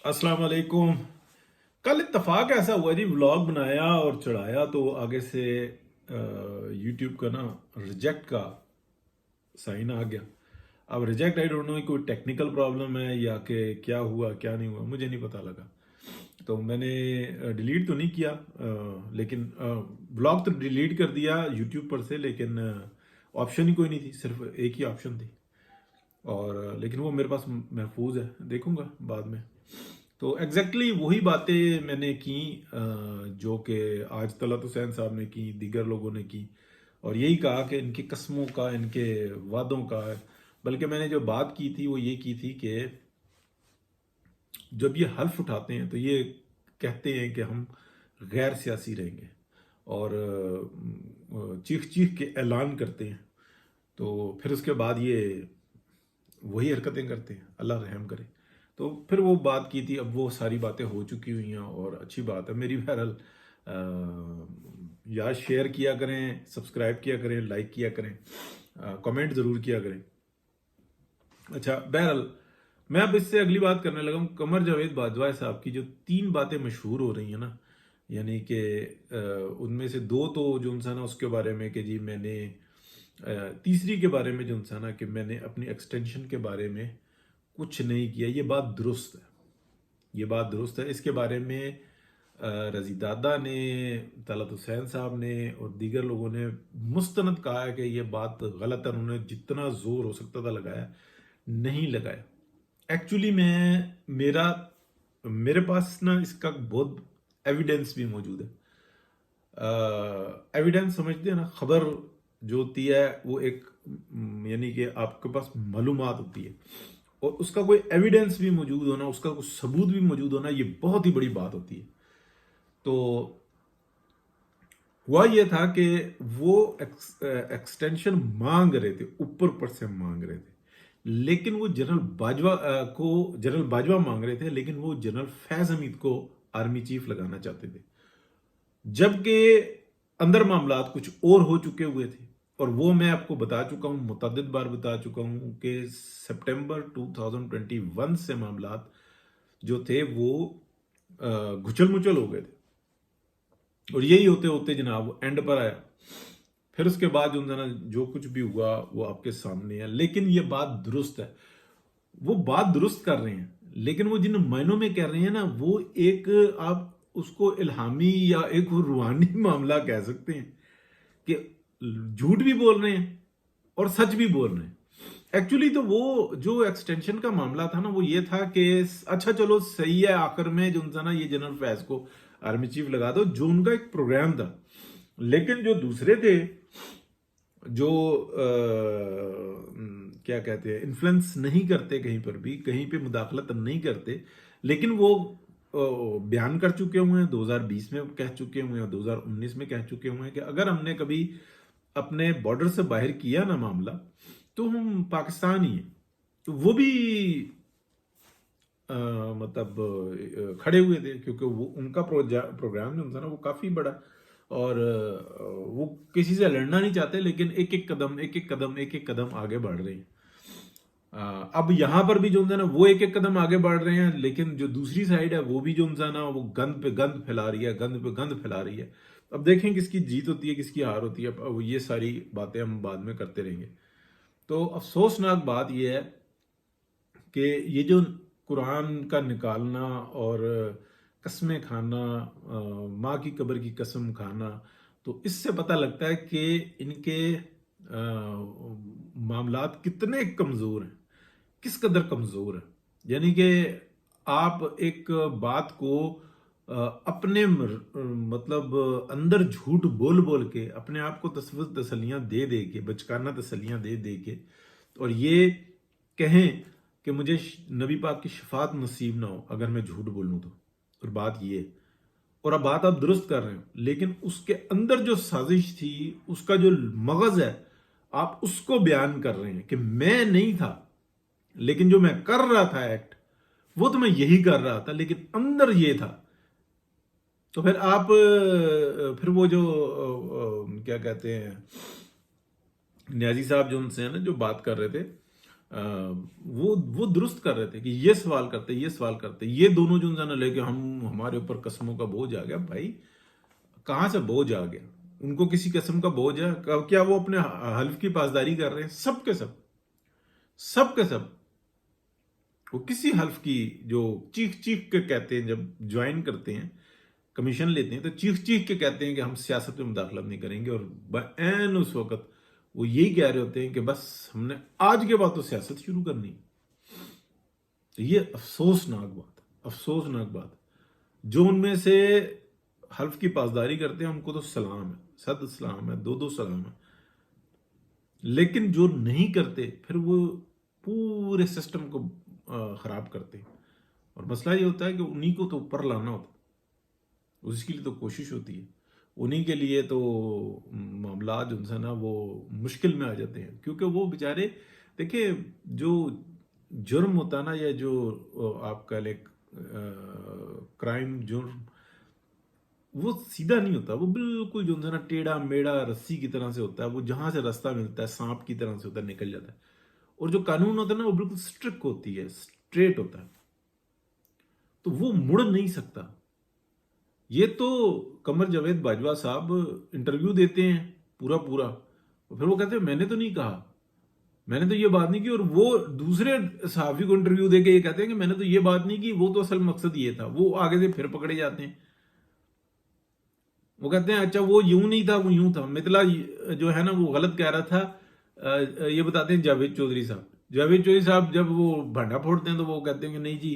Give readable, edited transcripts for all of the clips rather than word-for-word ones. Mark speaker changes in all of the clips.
Speaker 1: अस्सलाम वालेकुम। कल इत्तेफाक ऐसा हुआ जी, व्लॉग बनाया और चढ़ाया तो आगे से यूट्यूब का ना रिजेक्ट का साइन आ गया। अब रिजेक्ट आई डोंट नो, कोई टेक्निकल प्रॉब्लम है या कि क्या हुआ क्या नहीं हुआ मुझे नहीं पता लगा। तो मैंने डिलीट तो नहीं किया, लेकिन ब्लॉग तो डिलीट कर दिया यूट्यूब पर से, लेकिन ऑप्शन ही कोई नहीं थी, सिर्फ एक ही ऑप्शन थी। और लेकिन वो मेरे पास महफूज है, देखूंगा बाद में। तो एग्जैक्टली वही बातें मैंने की जो कि आज तलत हुसैन साहब ने की, दीगर लोगों ने की, और यही कहा कि इनकी कस्मों का, इनके वादों का। बल्कि मैंने जो बात की थी वो ये की थी कि जब ये हल्फ उठाते हैं तो ये कहते हैं कि हम गैर सियासी रहेंगे, और चीख चीख के ऐलान करते हैं। तो फिर उसके बाद ये वही हरकतें करते हैं, अल्लाह रहम करे। तो फिर वो बात की थी, अब वो सारी बातें हो चुकी हुई हैं और अच्छी बात है। मेरी बहरहाल यार शेयर किया करें, सब्सक्राइब किया करें, लाइक किया करें, कमेंट ज़रूर किया करें। अच्छा, बहरहाल मैं अब इससे अगली बात करने लगा हूँ कमर जावेद बाजवा साहब की जो 3 बातें मशहूर हो रही हैं ना, यानी कि उनमें से 2 तो जो इंसान ना उसके बारे में कि जी मैंने, तीसरी के बारे में जो इंसान ना कि मैंने अपनी एक्सटेंशन के बारे में कुछ नहीं किया। ये बात दुरुस्त है, ये बात दुरुस्त है। इसके बारे में रजी दादा ने, तलत हुसैन साहब ने और दीगर लोगों ने मुस्तनद कहा है कि ये बात गलत है। उन्होंने जितना जोर हो सकता था लगाया, नहीं लगाया। एक्चुअली मेरे पास ना इसका बहुत एविडेंस भी मौजूद है। एविडेंस समझते हैं ना, खबर जो होती है वो एक यानी कि आपके पास मालूमात होती है, और उसका कोई एविडेंस भी मौजूद होना, उसका कोई सबूत भी मौजूद होना, ये बहुत ही बड़ी बात होती है। तो हुआ ये था कि वो एक्सटेंशन मांग रहे थे, ऊपर ऊपर से मांग रहे थे, लेकिन वो जनरल बाजवा मांग रहे थे, लेकिन वो जनरल फैज हमीद को आर्मी चीफ लगाना चाहते थे। जबकि अंदर मामलात कुछ और हो चुके हुए थे, और वो मैं आपको बता चुका हूं, मुतअद्दिद बार बता चुका हूं कि सितंबर 2021 से मामलात जो थे वो घुचल मुचल हो गए थे। और यही होते होते जनाब वो एंड पर आया। फिर उसके बाद जो ना जो कुछ भी हुआ वो आपके सामने है। लेकिन ये बात दुरुस्त है, वो बात दुरुस्त कर रहे हैं, लेकिन वो जिन मायनों में कर रहे हैं ना, वो एक आप उसको इल्हामी या एक रूहानी मामला कह सकते हैं कि झूठ भी बोल रहे हैं और सच भी बोल रहे हैं। एक्चुअली तो वो जो एक्सटेंशन का मामला था ना, वो ये था कि अच्छा चलो सही है, आखिर में जो था ना ये जनरल फैज को आर्मी चीफ लगा दो, जो उनका एक प्रोग्राम था। लेकिन जो दूसरे थे, जो क्या कहते हैं, इन्फ्लुएंस नहीं करते, कहीं पर भी कहीं पे मुदाखलत नहीं करते, लेकिन वो बयान कर चुके हुए हैं, 2020 में कह चुके हुए हैं, 2019 में कह चुके हुए हैं कि अगर हमने कभी अपने बॉर्डर से बाहर किया ना मामला, तो हम पाकिस्तान ही हैं। तो वो भी मतलब खड़े हुए थे, क्योंकि वो उनका प्रोग्राम जो था ना वो काफ़ी बड़ा, और वो किसी से लड़ना नहीं चाहते, लेकिन एक एक कदम एक एक कदम एक एक कदम आगे बढ़ रहे हैं। अब यहां पर भी जो है ना वो एक एक कदम आगे बढ़ रहे हैं, लेकिन जो दूसरी साइड है वो भी जो है ना वो गंद पे गंद फैला रही है, गंद पे गंद फैला रही है। अब देखें किसकी जीत होती है, किसकी हार होती है। अब ये सारी बातें हम बाद में करते रहेंगे। तो अफसोसनाक बात यह है कि ये जो कुरान का निकालना और कस्में खाना, माँ की कब्र की कसम खाना, तो इससे पता लगता है कि इनके मामलात कितने कमज़ोर हैं, किस कदर कमज़ोर है। यानी कि आप एक बात को अपने मतलब अंदर झूठ बोल बोल के अपने आप को तसल्लियां दे दे के, बचकाना तसल्लियां दे दे के, और ये कहें कि मुझे नबी पाक की शफात नसीब ना हो अगर मैं झूठ बोलूं तो। और बात ये, और अब बात आप दुरुस्त कर रहे हो, लेकिन उसके अंदर जो साजिश थी, उसका जो मगज है, आप उसको बयान कर रहे हैं कि मैं नहीं था, लेकिन जो मैं कर रहा था एक्ट, वो तो मैं यही कर रहा था, लेकिन अंदर ये था। तो फिर आप फिर वो जो क्या कहते हैं, न्याजी साहब जो उनसे है ना जो बात कर रहे थे, وہ درست کر رہے تھے کہ یہ سوال کرتے یہ دونوں جو انسان لے کے ہمارے اوپر قسموں کا بوجھ آ گیا. بھائی کہاں سے بوجھ آ گیا؟ ان کو کسی قسم کا بوجھ ہے کیا؟ وہ اپنے حلف کی پاسداری کر رہے ہیں سب کے سب. وہ کسی حلف کی جو چیخ کے کہتے ہیں، جب جوائن کرتے ہیں کمیشن لیتے ہیں تو چیخ کے کہتے ہیں کہ ہم سیاست میں مداخلت نہیں کریں گے، اور بعین اس وقت وہ یہی کہہ رہے ہوتے ہیں کہ بس ہم نے آج کے بعد تو سیاست شروع کرنی. تو یہ افسوسناک بات. جو ان میں سے حلف کی پاسداری کرتے ہیں ان کو تو سلام ہے، 100 سلام ہے، 2 سلام ہے. لیکن جو نہیں کرتے پھر وہ پورے سسٹم کو خراب کرتے ہیں. اور مسئلہ یہ ہوتا ہے کہ انہی کو تو اوپر لانا ہوتا ہے، اس کے لیے تو کوشش ہوتی ہے. انہی کے لیے تو معاملات جو ہے نا وہ مشکل میں آ جاتے ہیں، کیونکہ وہ بیچارے دیکھیں جو جرم ہوتا ہے نا، یا جو آپ کا ایک کرائم جرم، وہ سیدھا نہیں ہوتا، وہ بالکل جو ہے نا ٹیڑھا میڑا رسی کی طرح سے ہوتا ہے. وہ جہاں سے راستہ ملتا ہے سانپ کی طرح سے ہوتا ہے، نکل جاتا ہے. اور جو قانون ہوتا ہے نا وہ بالکل سٹرک ہوتی ہے، اسٹریٹ ہوتا ہے، تو وہ مڑ نہیں سکتا. یہ تو قمر جاوید باجوہ صاحب انٹرویو دیتے ہیں پورا، اور پھر وہ کہتے ہیں میں نے تو نہیں کہا، میں نے تو یہ بات نہیں کی. اور وہ دوسرے صحافی کو انٹرویو دے کے یہ کہتے ہیں کہ میں نے تو یہ بات نہیں کی، وہ تو اصل مقصد یہ تھا. وہ آگے سے پھر پکڑے جاتے ہیں. وہ کہتے ہیں اچھا وہ یوں نہیں تھا، وہ یوں تھا. متلا جو ہے نا وہ غلط کہہ رہا تھا. یہ بتاتے ہیں جاوید چودھری صاحب جب وہ بھنڈا پھوڑتے ہیں تو وہ کہتے ہیں کہ نہیں جی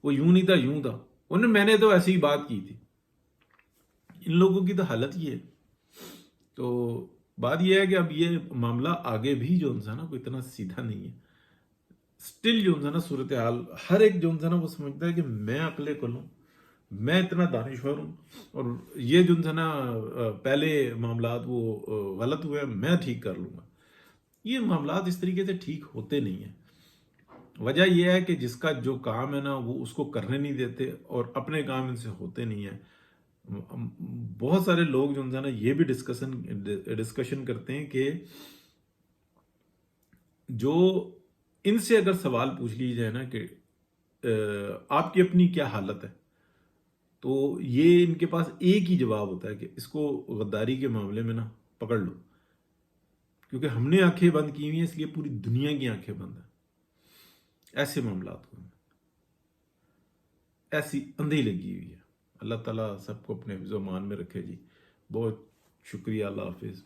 Speaker 1: وہ یوں نہیں تھا، یوں تھا، میں نے تو ایسی ہی بات کی تھی. ان لوگوں کی تو حالت یہ ہے. تو بات یہ ہے کہ اب یہ معاملہ آگے بھی جو ہے نا کوئی اتنا سیدھا نہیں ہے. سٹل جو ہے نا صورتحال ہر ایک جو ہے نا وہ سمجھتا ہے کہ میں عقل کل ہوں، میں اتنا دانشور ہوں، اور یہ جو ہے نا پہلے معاملات وہ غلط ہوئے میں ٹھیک کر لوں گا. یہ معاملات اس طریقے سے ٹھیک ہوتے نہیں ہیں. وجہ یہ ہے کہ جس کا جو کام ہے نا وہ اس کو کرنے نہیں دیتے، اور اپنے کام ان سے ہوتے نہیں ہیں. بہت سارے لوگ جو ہے نا یہ بھی ڈسکشن کرتے ہیں کہ جو ان سے اگر سوال پوچھ لی جائے نا کہ آپ کی اپنی کیا حالت ہے، تو یہ ان کے پاس ایک ہی جواب ہوتا ہے کہ اس کو غداری کے معاملے میں نا پکڑ لو، کیونکہ ہم نے آنکھیں بند کی ہوئی ہیں، اس لیے پوری دنیا کی آنکھیں بند ہیں. ایسے معاملات کو ایسی اندھی لگی ہوئی ہے. اللہ تعالیٰ سب کو اپنے حفظ و امان میں رکھے جی. بہت شکریہ. اللہ حافظ.